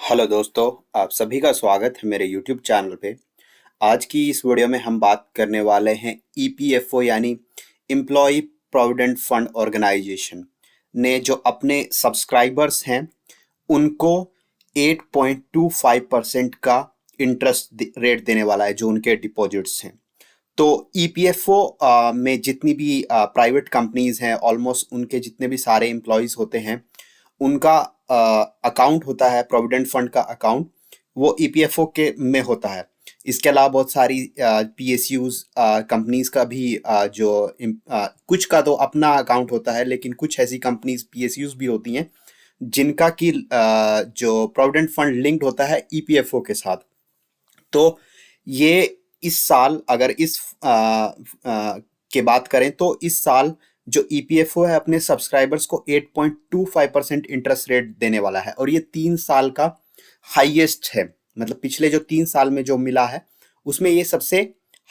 Hello दोस्तों, आप सभी का स्वागत है मेरे YouTube चैनल पे। आज की इस वीडियो में हम बात करने वाले हैं ईपीएफओ यानी एम्प्लॉय प्रोविडेंट फंड ऑर्गेनाइजेशन ने जो अपने सब्सक्राइबर्स हैं उनको 8.25% का इंटरेस्ट रेट देने वाला है जो उनके डिपॉजिट्स हैं। तो ईपीएफओ में जितनी भी प्राइवेट कंपनीज हैं, ऑलमोस्ट उनके जितने भी सारे एम्प्लॉयज होते हैं उनका अकाउंट होता है, प्रोविडेंट फंड का अकाउंट, वो ईपीएफओ के में होता है। इसके अलावा बहुत सारी पीएसयूज कंपनीज का भी कुछ का तो अपना अकाउंट होता है, लेकिन कुछ ऐसी कंपनीज पीएसयूज भी होती हैं जिनका कि जो प्रोविडेंट फंड लिंक्ड होता है ईपीएफओ के साथ। तो ये इस साल अगर के बात करें तो इस साल जो ईपीएफओ है अपने सब्सक्राइबर्स को 8.25% इंटरेस्ट रेट देने वाला है, और ये 3 साल का हाईएस्ट है। मतलब पिछले जो 3 साल में जो मिला है उसमें ये सबसे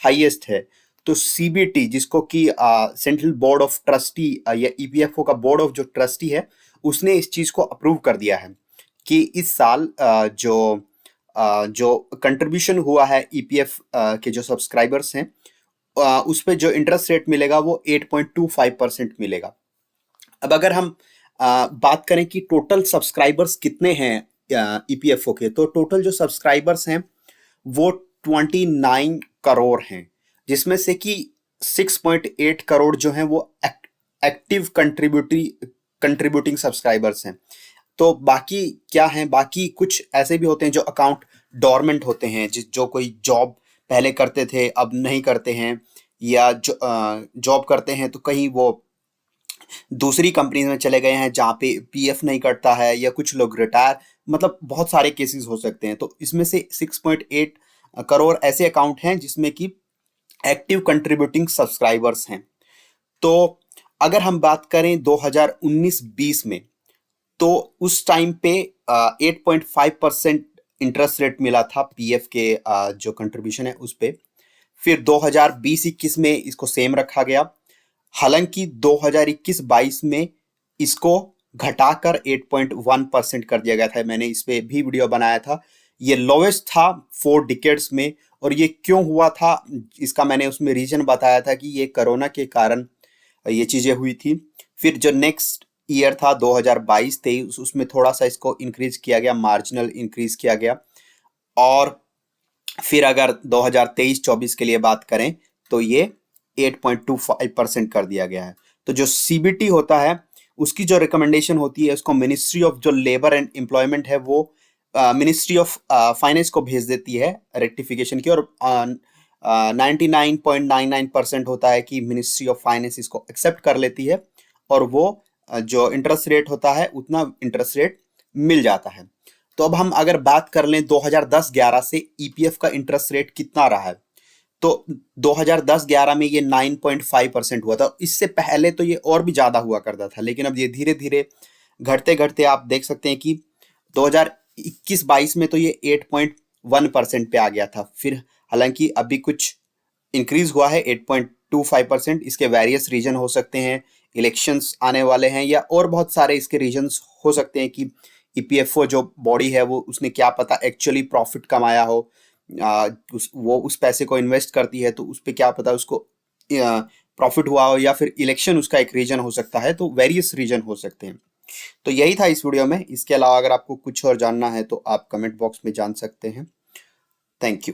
हाईएस्ट है। तो सीबीटी, जिसको कि सेंट्रल बोर्ड ऑफ ट्रस्टी या ईपीएफओ का बोर्ड ऑफ जो ट्रस्टी है, उसने इस चीज को अप्रूव कर दिया है कि इस साल जो कंट्रीब्यूशन हुआ है ईपीएफ के जो सब्सक्राइबर्स हैं उस पे जो इंटरेस्ट रेट मिलेगा वो 8.25% मिलेगा। अब अगर हम बात करें कि टोटल सब्सक्राइबर्स कितने हैं ईपीएफओ के, तो टोटल जो सब्सक्राइबर्स हैं वो 29 करोड़ हैं, जिसमें से कि 6.8 करोड़ जो हैं वो एक्टिव कंट्रीब्यूटिंग सब्सक्राइबर्स हैं। तो बाकी क्या हैं, बाकी कुछ ऐसे भी होते हैं जो अकाउंट डोरमेंट होते हैं, जो कोई जॉब पहले करते थे अब नहीं करते हैं, या जॉब करते हैं तो कहीं वो दूसरी कंपनी में चले गए हैं जहाँ पे पीएफ नहीं कटता है, या कुछ लोग रिटायर, मतलब बहुत सारे केसेस हो सकते हैं। तो इसमें से 6.8 करोड़ ऐसे अकाउंट हैं जिसमें कि एक्टिव कंट्रीब्यूटिंग सब्सक्राइबर्स हैं। तो अगर हम बात करें 2019-20 में, तो उस टाइम पे 8.5% इंटरेस्ट रेट मिला था पीएफ के जो कंट्रीब्यूशन है उस पे। फिर 2020-21 में इसको सेम रखा गया। हालांकि 2021-22 में इसको घटाकर 8.1% कर दिया गया था। मैंने इस पे भी वीडियो बनाया था। ये लोवेस्ट था 4 डिकेड्स में। और ये क्यों हुआ था, इसका मैंने उसमें रीजन बताया था कि ये कोरोना के कारण ये चीजें हुई थी। फिर जो नेक्स्ट ईयर था 2022-23, उसमें थोड़ा सा इसको इंक्रीज किया गया, मार्जिनल इंक्रीज किया गया। और फिर अगर 2023-24 के लिए बात करें तो ये 8.25% कर दिया गया है। तो जो सीबीटी होता है उसकी जो रिकमेंडेशन होती है उसको मिनिस्ट्री ऑफ जो लेबर एंड एम्प्लॉयमेंट है वो मिनिस्ट्री ऑफ फाइनेंस को भेज देती है रेक्टिफिकेशन की। और 99.99% होता है कि मिनिस्ट्री ऑफ फाइनेंस इसको एक्सेप्ट कर लेती है, और वो जो इंटरेस्ट रेट होता है उतना इंटरेस्ट रेट मिल जाता है। तो अब हम अगर बात कर लें 2010-11 से ईपीएफ का इंटरेस्ट रेट कितना रहा है, तो 2010-11 में ये 9.5% हुआ था। इससे पहले तो ये और भी ज्यादा हुआ करता था, लेकिन अब ये धीरे धीरे घटते घटते आप देख सकते हैं कि 2021-22 में तो ये 8.1% पे आ गया था। फिर हालांकि अभी कुछ इंक्रीज हुआ है 8.25%। इसके वेरियस रीजन हो सकते हैं, इलेक्शंस आने वाले हैं, या और बहुत सारे इसके रीजंस हो सकते हैं कि ईपीएफओ जो बॉडी है वो उसने क्या पता एक्चुअली प्रॉफिट कमाया हो, वो उस पैसे को इन्वेस्ट करती है तो उस पे क्या पता उसको प्रॉफिट हुआ हो, या फिर इलेक्शन उसका एक रीजन हो सकता है। तो वेरियस रीजन हो सकते हैं। तो यही था इस वीडियो में। इसके अलावा अगर आपको कुछ और जानना है तो आप कमेंट बॉक्स में जान सकते हैं। Thank you.